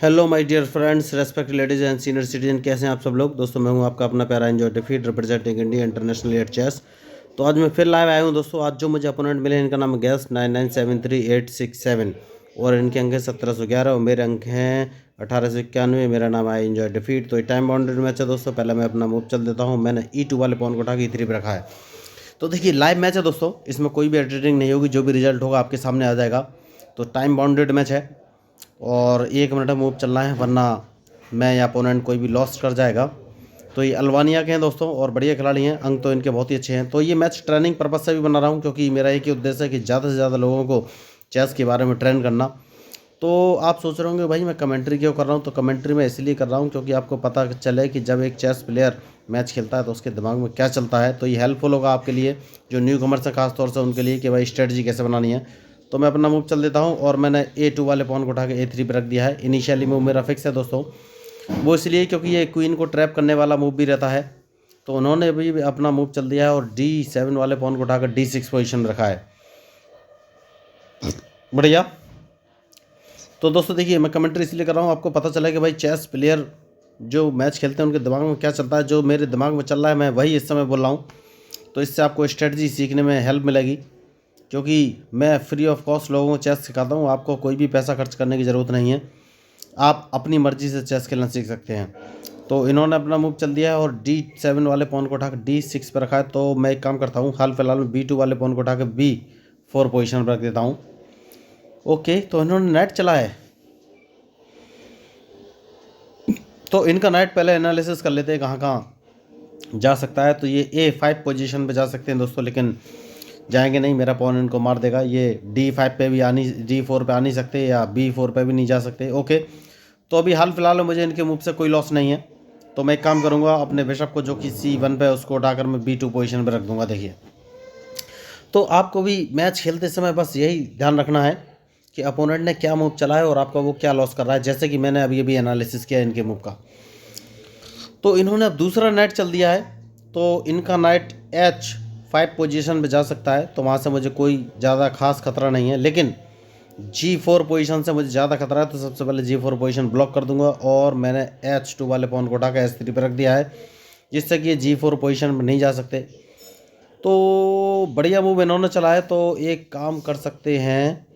Hello my dear friends, respect ladies and senior citizen, कैसे हैं आप सब लोग। दोस्तों मैं हूं आपका अपना प्यारा enjoy defeat representing India international at chess. तो आज मैं फिर लाइव आया हूं दोस्तों। आज जो मुझे अपोनेंट मिले इनका नाम है गैस 9973-867 और इनके अंक हैं 1711 और मेरे अंक हैं 1891। मेरा नाम है एंजॉय डिफीट। तो ये टाइम बाउंडेड मैच है दोस्तों। पहले मैं अपना मूव चल देता हूँ। मैंने E2 वाले पॉन को उठा के E3 पर रखा है। तो देखिए लाइव मैच है दोस्तों, इसमें कोई भी एडिटिंग नहीं होगी, जो भी रिजल्ट होगा आपके सामने आ जाएगा। तो टाइम बाउंडेड मैच है और 1 मिनट में मूव चलना है, वरना मैं या अपोनेंट कोई भी लॉस कर जाएगा। तो ये अल्बानिया के हैं दोस्तों और बढ़िया खिलाड़ी हैं, अंक तो इनके बहुत ही अच्छे हैं। तो ये मैच ट्रेनिंग पर्पज से भी बना रहा हूँ, क्योंकि मेरा एक ही उद्देश्य है कि ज़्यादा से ज़्यादा लोगों को चेस के बारे में ट्रेन करना। तो आप सोच रहे होंगे भाई मैं कमेंट्री क्यों कर रहा हूँ। तो कमेंट्री मैं इसलिए कर रहा हूँ क्योंकि आपको पता चले कि जब एक चेस प्लेयर मैच खेलता है तो उसके दिमाग में क्या चलता है। तो ये हेल्पफुल होगा आपके लिए, जो न्यू कमर्स हैं खास तौर से उनके लिए, कि भाई स्ट्रेटजी कैसे बनानी है। तो मैं अपना मूव चल देता हूँ और मैंने A2 वाले पॉन को उठा के A3 पर रख दिया है। इनिशियली मूव मेरा फिक्स है दोस्तों, वो इसलिए क्योंकि ये क्वीन को ट्रैप करने वाला मूव भी रहता है। तो उन्होंने भी अपना मूव चल दिया है और D7 वाले पॉन को उठाकर D6 पोजीशन में रखा है। बढ़िया। तो दोस्तों देखिए मैं कमेंट्री इसलिए कर रहा हूँ, आपको पता चला कि भाई चेस प्लेयर जो मैच खेलते हैं उनके दिमाग में क्या चलता है। जो मेरे दिमाग में चल रहा है मैं वही इस समय बोल रहा हूँ। तो इससे आपको स्ट्रेटजी सीखने में हेल्प मिलेगी, क्योंकि मैं फ्री ऑफ कॉस्ट लोगों को चेस सिखाता हूँ। आपको कोई भी पैसा खर्च करने की ज़रूरत नहीं है, आप अपनी मर्ज़ी से चेस खेलना सीख सकते हैं। तो इन्होंने अपना मूव चल दिया है और D7 वाले पॉन को उठाकर D6 पर रखा है। तो मैं एक काम करता हूँ, हाल फिलहाल में B2 वाले पॉन को उठाकर B4 पोजीशन पर रख देता हूँ। ओके, तो इन्होंने नाइट चला है। तो इनका नाइट पहले एनालिसिस कर लेते हैं कहाँ कहाँ जा सकता है। तो ये A5 पोजीशन पे जा सकते हैं दोस्तों, लेकिन जाएंगे नहीं, मेरा पॉन इनको मार देगा। ये D5 पे भी D4 पे आ नहीं सकते या B4 पे भी नहीं जा सकते। ओके, तो अभी हाल फिलहाल में मुझे इनके मूव से कोई लॉस नहीं है। तो मैं एक काम करूँगा, अपने बिशप को जो कि C1 पे उसको उठाकर मैं B2 पोजीशन पे रख दूँगा। देखिए, तो आपको भी मैच खेलते समय बस यही ध्यान रखना है कि अपोनेंट ने क्या मूव चला है और आपका वो क्या लॉस कर रहा है, जैसे कि मैंने अभी अभी एनालिसिस किया इनके मूव का। तो इन्होंने अब दूसरा नाइट चल दिया है, तो इनका नाइट H5 पोजीशन पे जा सकता है। तो वहाँ से मुझे कोई ज़्यादा खास खतरा नहीं है, लेकिन G4 पोजीशन से मुझे ज़्यादा खतरा है। तो सबसे पहले G4 पोजीशन ब्लॉक कर दूंगा और मैंने H2 वाले पॉन को उठा के H3 पर रख दिया है, जिससे कि ये G4 पोजीशन पर नहीं जा सकते। तो बढ़िया मूव इन्होंने चला है। तो एक काम कर सकते हैं,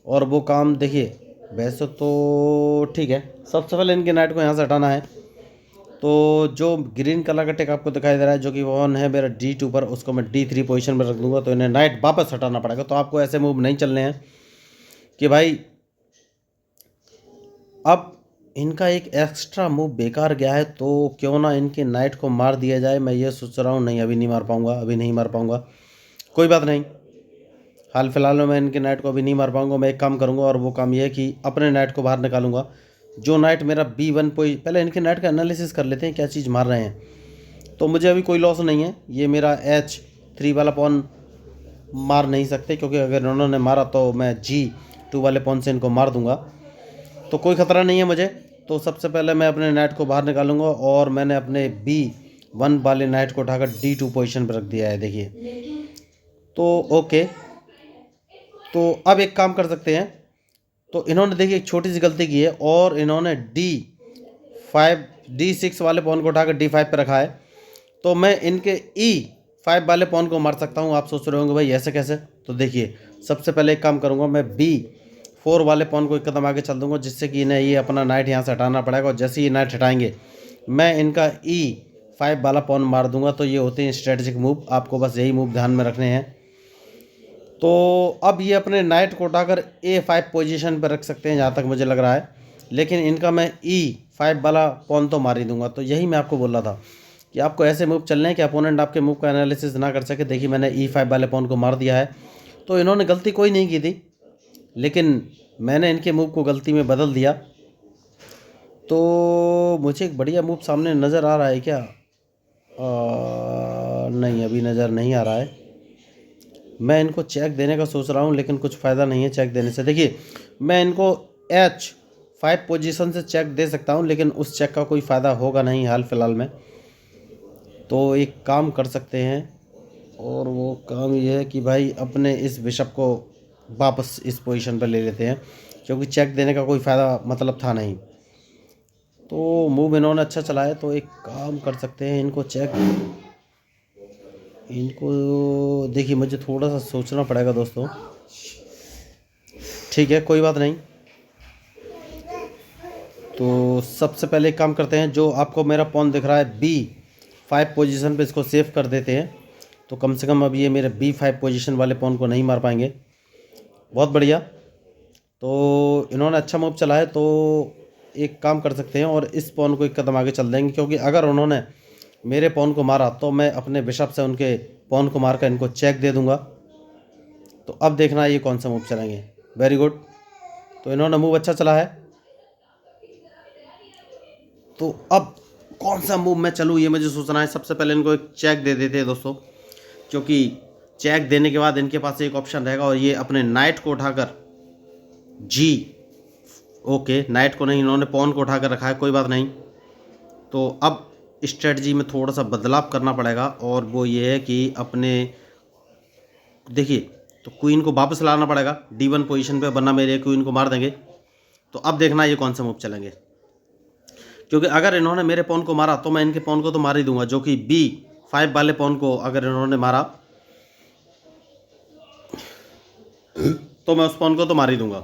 और वो काम देखिए, वैसे तो ठीक है, सबसे पहले इनके नाइट को यहाँ से हटाना है। तो जो ग्रीन कलर का टिक आपको दिखाई दे रहा है, जो कि वन है मेरा D2 पर, उसको मैं D3 पोजीशन पर रख दूंगा। तो इन्हें नाइट वापस हटाना पड़ेगा। तो आपको ऐसे मूव नहीं चलने हैं कि भाई अब इनका एक एक्स्ट्रा मूव बेकार गया है, तो क्यों ना इनके नाइट को मार दिया जाए। मैं ये सोच रहा हूँ, नहीं अभी नहीं मार पाऊँगा, अभी नहीं मार पाऊँगा, कोई बात नहीं। हाल फिलहाल में मैं इनके नाइट को अभी नहीं मार पाऊँगा। मैं एक काम करूँगा, और वो काम ये है कि अपने नाइट को बाहर निकालूंगा। जो नाइट मेरा B1 पहले इनके नाइट का एनालिसिस कर लेते हैं क्या चीज़ मार रहे हैं। तो मुझे अभी कोई लॉस नहीं है, ये मेरा H3 वाला पॉन मार नहीं सकते, क्योंकि अगर उन्होंने मारा तो मैं G2 वाले पॉन से इनको मार दूंगा। तो कोई ख़तरा नहीं है मुझे। तो सबसे पहले मैं अपने नाइट को बाहर निकालूंगा और मैंने अपने B1 वाले नाइट को उठाकर D2 पोजीशन पर रख दिया है। देखिए, तो ओके, तो अब एक काम कर सकते हैं। तो इन्होंने देखिए एक छोटी सी गलती की है और इन्होंने D6 वाले पॉन को उठाकर D5 पे रखा है। तो मैं इनके E5 वाले पॉन को मार सकता हूँ। आप सोच रहे होंगे भाई ऐसे कैसे। तो देखिए, सबसे पहले एक काम करूँगा, मैं B4 वाले पॉन को एक कदम आगे चल दूँगा, जिससे कि इन्हें ये अपना नाइट यहाँ से हटाना पड़ेगा। और जैसे ही नाइट हटाएंगे मैं इनका E5 वाला पॉन मार दूंगा। तो ये होते हैं स्ट्रेटजिक मूव, आपको बस यही मूव ध्यान में रखने हैं। तो अब ये अपने नाइट को उठाकर A5 पोजीशन पर रख सकते हैं जहाँ तक मुझे लग रहा है, लेकिन इनका मैं E5 वाला पॉन तो मार ही दूंगा। तो यही मैं आपको बोल रहा था कि आपको ऐसे मूव चलने हैं कि अपोनेंट आपके मूव का एनालिसिस ना कर सके। देखिए, मैंने E5 वाले पॉन को मार दिया है। तो इन्होंने गलती कोई नहीं की थी, लेकिन मैंने इनके मूव को गलती में बदल दिया। तो मुझे एक बढ़िया मूव सामने नज़र आ रहा है क्या? नहीं, अभी नज़र नहीं आ रहा है। मैं इनको चेक देने का सोच रहा हूँ, लेकिन कुछ फ़ायदा नहीं है चेक देने से। देखिए, मैं इनको H5 पोजीशन से चेक दे सकता हूँ, लेकिन उस चेक का कोई फ़ायदा होगा नहीं हाल फिलहाल में। तो एक काम कर सकते हैं, और वो काम ये है कि भाई अपने इस बिशप को वापस इस पोजीशन पर ले लेते हैं, क्योंकि चेक देने का कोई फ़ायदा मतलब था नहीं। तो मूव इन्होंने अच्छा चला है, तो एक काम कर सकते हैं, इनको चेक, इनको देखिए मुझे थोड़ा सा सोचना पड़ेगा दोस्तों। ठीक है, कोई बात नहीं। तो सबसे पहले एक काम करते हैं, जो आपको मेरा पॉन दिख रहा है B5 पोजीशन पे, इसको सेव कर देते हैं। तो कम से कम अब ये मेरे B5 पोजीशन वाले पॉन को नहीं मार पाएंगे। बहुत बढ़िया। तो इन्होंने अच्छा मूव चला है, तो एक काम कर सकते हैं और इस पॉन को एक कदम आगे चल देंगे, क्योंकि अगर उन्होंने मेरे पॉन को मारा तो मैं अपने बिशप से उनके पॉन को मारकर इनको चेक दे दूंगा। तो अब देखना ये कौन सा मूव चलेंगे। Very good. तो इन्होंने मूव अच्छा चला है, तो अब कौन सा मूव मैं चलूँ ये मुझे सोचना है। सबसे पहले इनको एक चेक दे देते हैं दोस्तों, क्योंकि चेक देने के बाद इनके पास एक ऑप्शन रहेगा और ये अपने नाइट को उठाकर जी, ओके नाइट को नहीं, इन्होंने पॉन को उठाकर रखा है, कोई बात नहीं। तो अब स्ट्रेटजी में थोड़ा सा बदलाव करना पड़ेगा, और वो ये है कि अपने देखिए, तो क्वीन को वापस लाना पड़ेगा D1 पोजीशन पे, वरना मेरे क्वीन को मार देंगे। तो अब देखना ये कौन सा मूव चलेंगे, क्योंकि अगर इन्होंने मेरे पॉन को मारा तो मैं इनके पॉन को तो मार ही दूंगा, जो कि B5 वाले पॉन को अगर इन्होंने मारा तो मैं उस पॉन को तो मार ही दूंगा।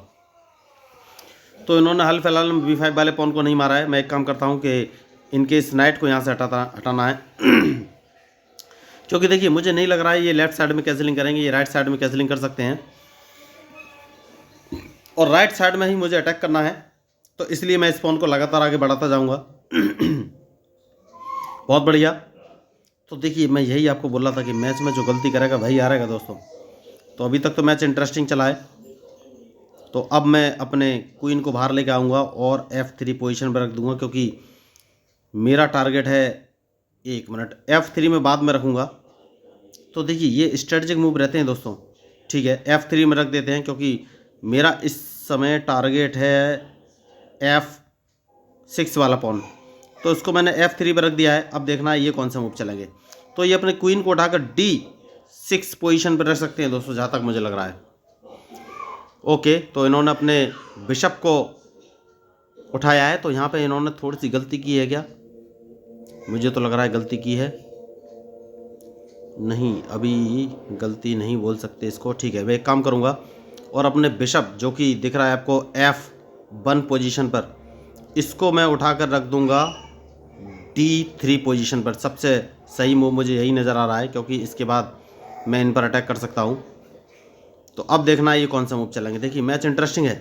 तो इन्होंने हाल फिलहाल में B5 वाले पॉन को नहीं मारा है। मैं एक काम करता हूँ कि इनके इस नाइट को यहाँ से हटाना है क्योंकि देखिए मुझे नहीं लग रहा है ये लेफ्ट साइड में कैंसिलिंग करेंगे, ये राइट साइड में कैंसिलिंग कर सकते हैं, और राइट साइड में ही मुझे अटैक करना है। तो इसलिए मैं इस पॉन को लगातार आगे बढ़ाता जाऊँगा बहुत बढ़िया। तो देखिए मैं यही आपको बोल रहा था कि मैच में जो गलती करेगा वही हारेगा दोस्तों। तो अभी तक तो मैच इंटरेस्टिंग चला है। तो अब मैं अपने क्वीन को बाहर लेके आऊँगा और F3 पोजीशन पर रख दूँगा, क्योंकि मेरा टारगेट है, एक मिनट, F3 में बाद में रखूँगा। तो देखिए ये स्ट्रेटजिक मूव रहते हैं दोस्तों। ठीक है, F3 में रख देते हैं, क्योंकि मेरा इस समय टारगेट है F6 वाला पॉन। तो इसको मैंने F3 पर रख दिया है। अब देखना है ये कौन सा मूव चलेंगे। तो ये अपने क्वीन को उठाकर D6 पोजीशन पर रख सकते हैं दोस्तों, जहाँ तक मुझे लग रहा है। ओके, तो इन्होंने अपने बिशप को उठाया है, तो यहाँ पे इन्होंने थोड़ी सी गलती की है क्या? मुझे तो लग रहा है गलती की है। नहीं, अभी गलती नहीं बोल सकते इसको। ठीक है, मैं एक काम करूँगा और अपने बिशप जो कि दिख रहा है आपको F1 पोजीशन पर, इसको मैं उठाकर रख दूँगा D3 पोजीशन पर। सबसे सही मूव मुझे यही नज़र आ रहा है, क्योंकि इसके बाद मैं इन पर अटैक कर सकता हूँ। तो अब देखना है ये कौन सा मूव चलेंगे। देखिए मैच इंटरेस्टिंग है।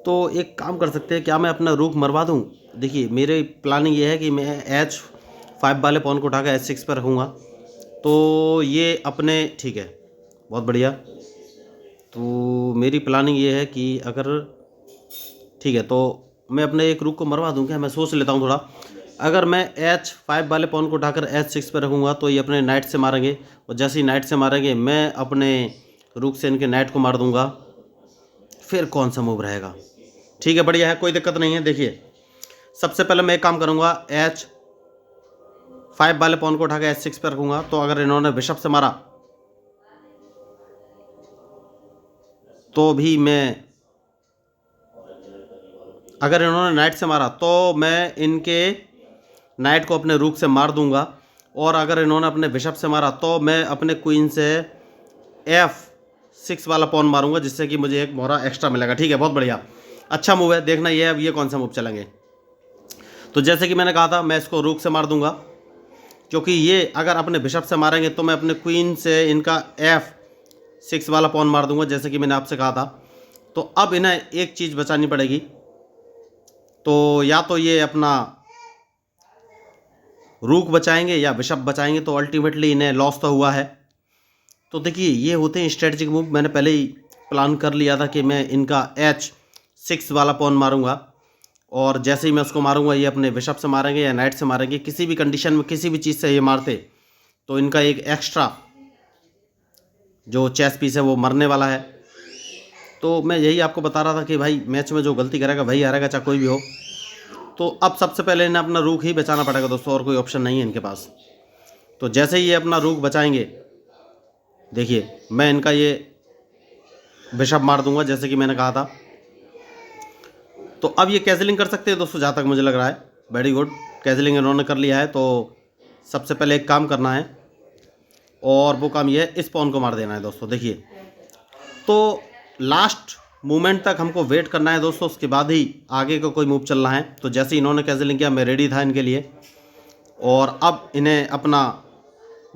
तो एक काम कर सकते हैं, क्या मैं अपना रूक मरवा दूँ? देखिए मेरी प्लानिंग ये है कि मैं H5 वाले पॉन को उठाकर H6 पर रखूँगा। तो ये अपने, ठीक है बहुत बढ़िया। तो मेरी प्लानिंग ये है कि अगर, ठीक है, तो मैं अपने एक रूक को मरवा दूँ क्या? मैं सोच लेता हूँ थोड़ा। अगर मैं H5 वाले पॉन को उठाकर H6 पर रखूँगा तो ये अपने नाइट से मारेंगे, और जैसे ही नाइट से मारेंगे मैं अपने रूक से इनके नाइट को मार दूँगा। फिर कौन सा मूव रहेगा? ठीक है, बढ़िया है, कोई दिक्कत नहीं है। देखिए सबसे पहले मैं एक काम करूँगा, H5 वाले पॉन को उठा के H6 पर रखूँगा। तो अगर इन्होंने बिशप से मारा तो भी मैं, अगर इन्होंने नाइट से मारा तो मैं इनके नाइट को अपने रूक से मार दूंगा, और अगर इन्होंने अपने बिशप से मारा तो मैं अपने क्वीन से F6 वाला पॉन मारूंगा, जिससे कि मुझे एक मोहरा एक्स्ट्रा मिलेगा। ठीक है, बहुत बढ़िया, अच्छा मूव है। देखना ये अब ये कौन सा मूव चलेंगे। तो जैसे कि मैंने कहा था, मैं इसको रूक से मार दूंगा, क्योंकि ये अगर अपने बिशप से मारेंगे तो मैं अपने क्वीन से इनका F6 वाला पॉन मार दूंगा, जैसे कि मैंने आपसे कहा था। तो अब इन्हें एक चीज़ बचानी पड़ेगी, तो या तो ये अपना रूक बचाएंगे या बिशप बचाएंगे, तो अल्टीमेटली इन्हें लॉस तो हुआ है। तो देखिए ये होते हैं स्ट्रेटजिक मूव। मैंने पहले ही प्लान कर लिया था कि मैं इनका H6 वाला पॉन मारूंगा, और जैसे ही मैं उसको मारूंगा ये अपने बिशप से मारेंगे या नाइट से मारेंगे। किसी भी कंडीशन में किसी भी चीज़ से ये मारते तो इनका एक एक्स्ट्रा जो चेस पीस है वो मरने वाला है। तो मैं यही आपको बता रहा था कि भाई मैच में जो गलती करेगा वही हारेगा, चाहे कोई भी हो। तो अब सबसे पहले इन्हें अपना रूक ही बचाना पड़ेगा दोस्तों, और कोई ऑप्शन नहीं है इनके पास। तो जैसे ही ये अपना रूक बचाएंगे, देखिए मैं इनका ये बिशप मार दूंगा, जैसे कि मैंने कहा था। तो अब ये कैजलिंग कर सकते हैं दोस्तों, जहाँ तक मुझे लग रहा है। वेरी गुड, कैजलिंग इन्होंने कर लिया है। तो सबसे पहले एक काम करना है, और वो काम ये है, इस पॉन को मार देना है दोस्तों। देखिए, तो लास्ट मूवमेंट तक हमको वेट करना है दोस्तों, उसके बाद ही आगे का कोई मूव चलना है। तो जैसे इन्होंने कैजलिंग किया, मैं रेडी था इनके लिए, और अब इन्हें अपना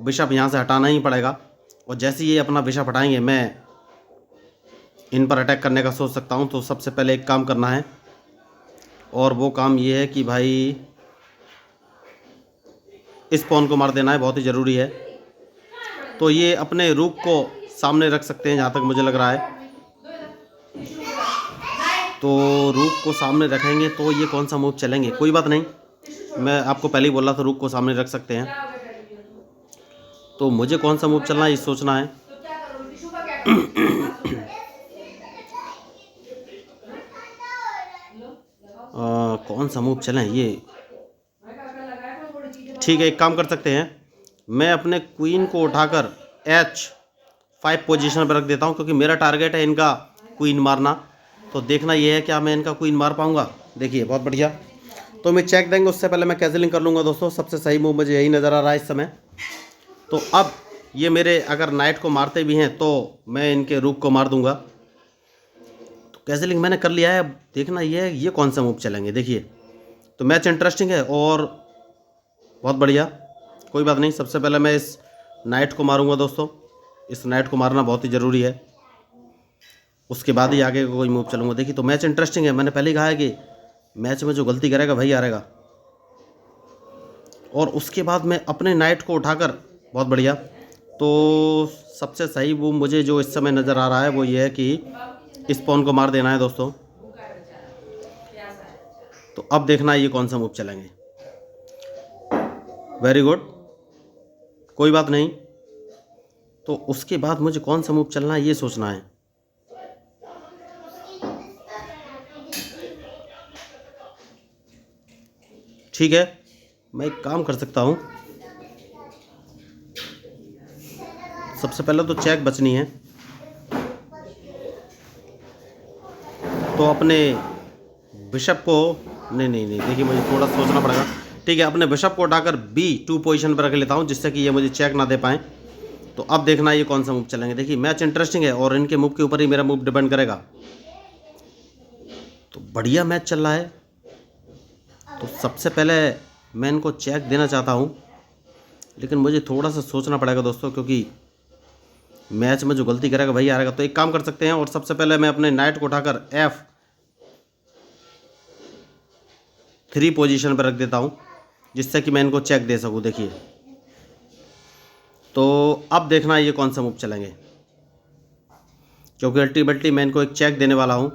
बिशप यहाँ से हटाना ही पड़ेगा। और जैसे ये अपना बिशप हटाएंगे, मैं इन पर अटैक करने का सोच सकता हूँ। तो सबसे पहले एक काम करना है, और वो काम ये है कि भाई इस पॉन को मार देना है, बहुत ही ज़रूरी है। तो ये अपने रूक को सामने रख सकते हैं, जहाँ तक मुझे लग रहा है। तो रूक को सामने रखेंगे तो ये कौन सा मूव चलेंगे, कोई बात नहीं, मैं आपको पहले ही बोला था रूक को सामने रख सकते हैं। तो मुझे कौन सा मूव चलना है ये सोचना है। कौन सा मूव चलें ये, ठीक है, एक काम कर सकते हैं, मैं अपने क्वीन को उठाकर H5 पोजीशन पर रख देता हूं, क्योंकि मेरा टारगेट है इनका क्वीन मारना। तो देखना ये है क्या मैं इनका क्वीन मार पाऊंगा। देखिए, बहुत बढ़िया। तो मैं चेक देंगे, उससे पहले मैं कैजलिंग कर लूँगा दोस्तों। सबसे सही मूव मुझे यही नज़र आ रहा है इस समय। तो अब ये मेरे अगर नाइट को मारते भी हैं तो मैं इनके रूक को मार दूंगा। तो कैजलिंग मैंने कर लिया है। अब देखना ये कौन सा मूव चलेंगे। देखिए, तो मैच इंटरेस्टिंग है और बहुत बढ़िया। कोई बात नहीं, सबसे पहले मैं इस नाइट को मारूंगा दोस्तों। इस नाइट को मारना बहुत ही ज़रूरी है, उसके बाद ही आगे कोई मूव चलूँगा। देखिए, तो मैच इंटरेस्टिंग है। मैंने पहले ही कहा है कि मैच में जो गलती करेगा वही हारेगा। और उसके बाद मैं अपने नाइट को उठाकर, बहुत बढ़िया। तो सबसे सही मूव मुझे जो इस समय नज़र आ रहा है वो ये है कि इस पॉन को मार देना है दोस्तों। तो अब देखना है ये कौन सा मूव चलेंगे। वेरी गुड, कोई बात नहीं। तो उसके बाद मुझे कौन सा मूव चलना है ये सोचना है। ठीक है, मैं एक काम कर सकता हूँ। सबसे पहले तो चेक बचनी है, तो अपने बिशप को नहीं, देखिए मुझे थोड़ा सोचना पड़ेगा। ठीक है, अपने बिशप को उठाकर B2 पोजीशन पर रख लेता हूँ, जिससे कि ये मुझे चेक ना दे पाएँ। तो अब देखना ये कौन सा मूव चलेंगे। देखिए, मैच इंटरेस्टिंग है और इनके मूव के ऊपर ही मेरा मूव डिपेंड करेगा। तो बढ़िया मैच चल रहा है। तो सबसे पहले मैं इनको चेक देना चाहता हूँ, लेकिन मुझे थोड़ा सा सोचना पड़ेगा दोस्तों, क्योंकि मैच में जो गलती करेगा वही हारेगा। तो एक काम कर सकते हैं, और सबसे पहले मैं अपने नाइट को उठाकर F3 पोजीशन पर रख देता हूँ, जिससे कि मैं इनको चेक दे सकूँ। देखिए, तो अब देखना ये कौन सा मूव चलेंगे, क्योंकि अल्टीमेटली मैं इनको एक चेक देने वाला हूँ।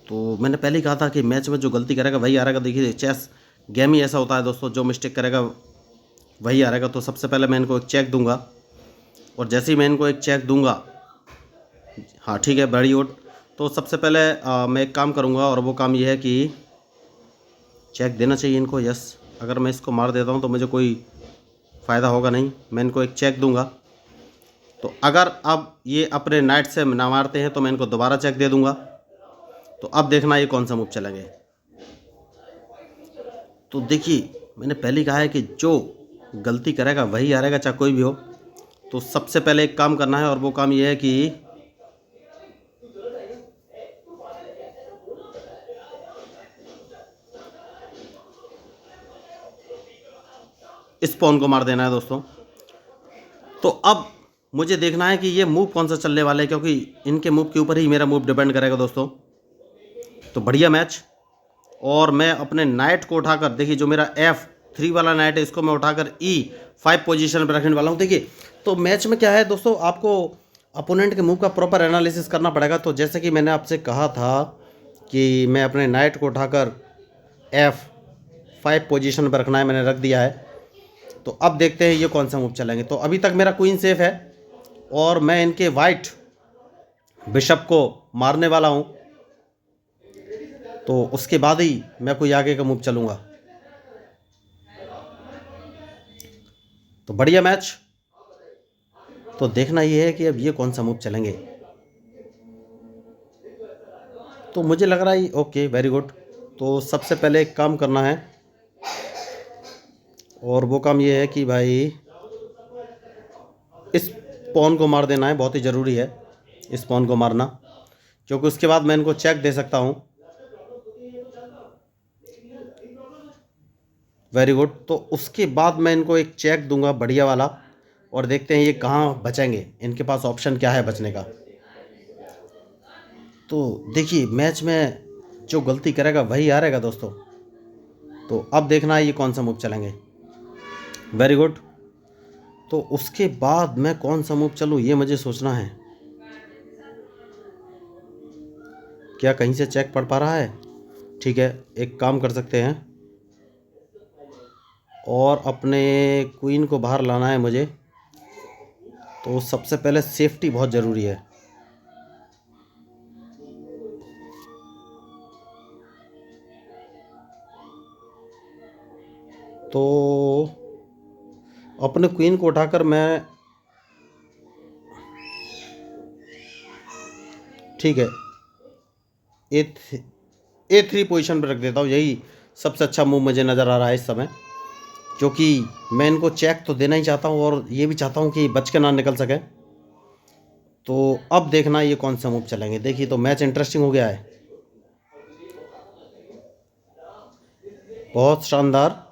तो मैंने पहले ही कहा था कि मैच में जो गलती करेगा वही हारेगा। देखिए, चेस गेम ही ऐसा होता है दोस्तों, जो मिस्टेक करेगा वही हारेगा। तो सबसे पहले मैं इनको एक चेक दूंगा, और जैसे ही मैं इनको एक चेक दूंगा, हाँ ठीक है, वेरी गुड। तो सबसे पहले मैं एक काम करूंगा, और वो काम ये है कि चेक देना चाहिए इनको। यस, अगर मैं इसको मार देता हूं तो मुझे कोई फ़ायदा होगा नहीं, मैं इनको एक चेक दूंगा। तो अगर अब ये अपने नाइट से ना मारते हैं तो मैं इनको दोबारा चेक दे दूंगा। तो अब देखना ये कौन सा मूव चलेंगे। तो देखिए, मैंने पहले ही कहा है कि जो गलती करेगा वही हारेगा, चाहे कोई भी हो। तो सबसे पहले एक काम करना है, और वो काम ये है कि इस पॉन को मार देना है दोस्तों। तो अब मुझे देखना है कि ये मूव कौन सा चलने वाला है, क्योंकि इनके मूव के ऊपर ही मेरा मूव डिपेंड करेगा दोस्तों। तो बढ़िया मैच, और मैं अपने नाइट को उठाकर, देखिए जो मेरा F3 वाला नाइट है, इसको मैं उठाकर E5 पोजीशन पर रखने वाला हूँ। देखिए, तो मैच में क्या है दोस्तों, आपको अपोनेंट के मूव का प्रॉपर एनालिसिस करना पड़ेगा। तो जैसे कि मैंने आपसे कहा था कि मैं अपने नाइट को उठाकर F5 पोजीशन पर रखना है, मैंने रख दिया है। तो अब देखते हैं ये कौन सा मूव चलेंगे। तो अभी तक मेरा क्वीन सेफ है, और मैं इनके वाइट बिशप को मारने वाला हूं। तो उसके बाद ही मैं कोई आगे का मूव चलूंगा। तो बढ़िया मैच। तो देखना ये है कि अब ये कौन सा मूव चलेंगे। तो मुझे लग रहा है ओके, वेरी गुड। तो सबसे पहले एक काम करना है, और वो काम ये है कि भाई इस पॉन को मार देना है, बहुत ही ज़रूरी है इस पॉन को मारना, क्योंकि उसके बाद मैं इनको चेक दे सकता हूँ। Very good. तो उसके बाद मैं इनको एक चेक दूंगा बढ़िया वाला, और देखते हैं ये कहाँ बचेंगे, इनके पास ऑप्शन क्या है बचने का। तो देखिए, मैच में जो गलती करेगा वही हारेगा दोस्तों। तो अब देखना है ये कौन सा मूव चलेंगे। Very good. तो उसके बाद मैं कौन सा मूव चलूँ ये मुझे सोचना है। क्या कहीं से चेक पड़ पा रहा है? ठीक है, एक काम कर सकते हैं, और अपने क्वीन को बाहर लाना है मुझे। तो सबसे पहले सेफ्टी बहुत ज़रूरी है। तो अपने क्वीन को उठाकर मैं, ठीक है, ए3 पोजीशन पर रख देता हूँ। यही सबसे अच्छा मूव मुझे नज़र आ रहा है इस समय, क्योंकि मैं इनको चेक तो देना ही चाहता हूँ और ये भी चाहता हूँ कि बच के ना निकल सके। तो अब देखना ये कौन सा मूव चलेंगे। देखिए, तो मैच इंटरेस्टिंग हो गया है, बहुत शानदार।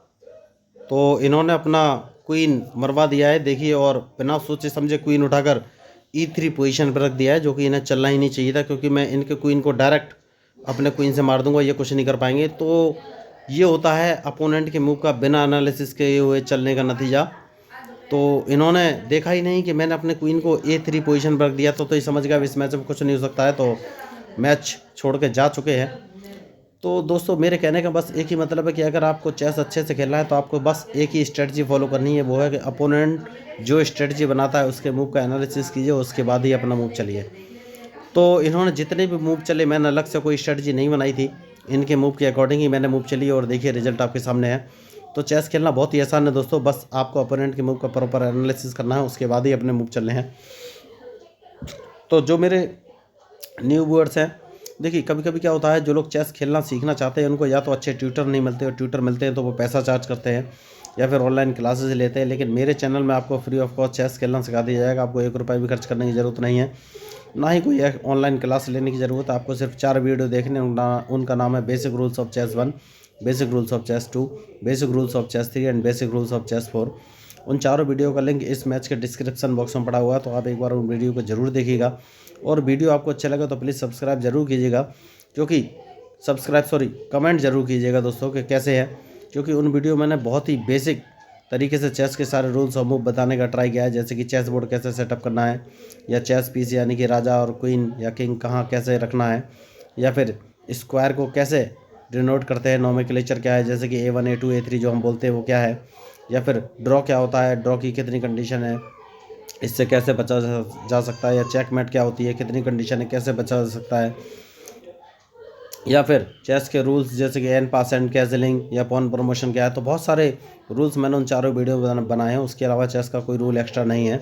तो इन्होंने अपना क्वीन मरवा दिया है देखिए, और बिना सोचे समझे क्वीन उठाकर E3 पोजीशन पर रख दिया है, जो कि इन्हें चलना ही नहीं चाहिए था, क्योंकि मैं इनके क्वीन को डायरेक्ट अपने क्वीन से मार दूंगा, ये कुछ नहीं कर पाएंगे। तो ये होता है अपोनेंट के मूव का बिना एनालिसिस के हुए चलने का नतीजा। तो इन्होंने देखा ही नहीं कि मैंने अपने क्वीन को A3 पोजीशन पर रख दिया, तो ये समझ गया इस मैच में कुछ नहीं हो सकता है, तो मैच छोड़ के जा चुके हैं। तो दोस्तों, मेरे कहने का बस एक ही मतलब है कि अगर आपको चेस अच्छे से खेलना है तो आपको बस एक ही स्ट्रेटजी फॉलो करनी है, वो है कि अपोनेंट जो स्ट्रेटजी बनाता है उसके मूव का एनालिसिस कीजिए, उसके बाद ही अपना मूव चलिए। तो इन्होंने जितने भी मूव चले, मैंने अलग से कोई स्ट्रेटजी नहीं बनाई थी, इनके मूव के अकॉर्डिंग ही मैंने मूव चली, और देखिए रिजल्ट आपके सामने है। तो चेस खेलना बहुत ही आसान है दोस्तों, बस आपको अपोनेंट के मूव का प्रॉपर एनालिसिस करना है, उसके बाद ही अपने मूव चलने हैं। तो जो मेरे न्यू व्यूअर्स हैं, देखिए कभी कभी क्या होता है, जो लोग चेस खेलना सीखना चाहते हैं उनको या तो अच्छे ट्यूटर नहीं मिलते, और ट्यूटर मिलते हैं तो वो पैसा चार्ज करते हैं या फिर ऑनलाइन क्लासेस लेते हैं। लेकिन मेरे चैनल में आपको फ्री ऑफ कॉस्ट चेस खेलना सिखा दिया जाएगा, आपको 1 रुपये भी खर्च करने की ज़रूरत नहीं है, ना ही कोई ऑनलाइन क्लास लेने की ज़रूरत है। आपको सिर्फ 4 वीडियो देखने, उनका नाम है basic rules of chess 1, basic rules of chess 2, basic rules of chess 3 and basic rules of chess 4। उन चारों वीडियो का लिंक इस मैच के डिस्क्रिप्शन बॉक्स में पड़ा हुआ है, तो आप एक बार उन वीडियो को ज़रूर देखिएगा। और वीडियो आपको अच्छा लगा तो प्लीज़ सब्सक्राइब ज़रूर कीजिएगा, क्योंकि कमेंट ज़रूर कीजिएगा दोस्तों कि कैसे है, क्योंकि उन वीडियो मैंने बहुत ही बेसिक तरीके से चेस के सारे रूल्स और मूव बताने का ट्राई किया है, जैसे कि चेस बोर्ड कैसे सेटअप करना है, या चेस पीस यानी कि राजा और क्वीन या किंग कहाँ कैसे रखना है, या फिर स्क्वायर को कैसे डिनोट करते हैं, नोमेंक्लेचर क्या है, जैसे कि A1 A2 A3 जो हम बोलते हैं वो क्या है, या फिर ड्रॉ क्या होता है, ड्रॉ की कितनी कंडीशन है, इससे कैसे बचा जा सकता है, या चेकमेट क्या होती है, कितनी कंडीशन है, कैसे बचा जा सकता है, या फिर चेस के रूल्स जैसे कि एन पास एंड कैसलिंग या पॉन प्रमोशन क्या है। तो बहुत सारे रूल्स मैंने उन चारों वीडियो बनाए हैं, उसके अलावा चेस का कोई रूल एक्स्ट्रा नहीं है।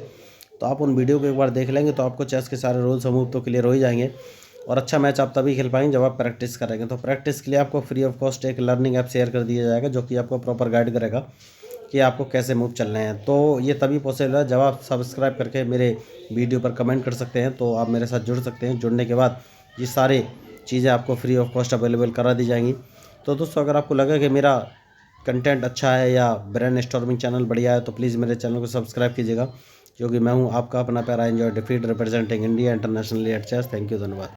तो आप उन वीडियो को एक बार देख लेंगे तो आपको चेस के सारे रूल्स और मूव तो क्लियर हो ही जाएंगे, और अच्छा मैच आप तभी खेल पाएंगे जब आप प्रैक्टिस करेंगे। तो प्रैक्टिस के लिए आपको फ्री ऑफ कॉस्ट एक लर्निंग ऐप शेयर कर दिया जाएगा, जो कि आपको प्रॉपर गाइड करेगा कि आपको कैसे मूव चलने हैं। तो ये तभी पॉसिबल है जब आप सब्सक्राइब करके मेरे वीडियो पर कमेंट कर सकते हैं, तो आप मेरे साथ जुड़ सकते हैं। जुड़ने के बाद ये सारे चीज़ें आपको फ्री ऑफ कॉस्ट अवेलेबल करा दी जाएंगी। तो दोस्तों, अगर आपको लगा कि मेरा कंटेंट अच्छा है या ब्रेन स्टॉर्मिंग चैनल बढ़िया है, तो प्लीज़ मेरे चैनल को सब्सक्राइब कीजिएगा, क्योंकि मैं हूँ आपका अपना प्यारा enjoy defeat representing India internationally at chess. Thank you, धन्यवाद।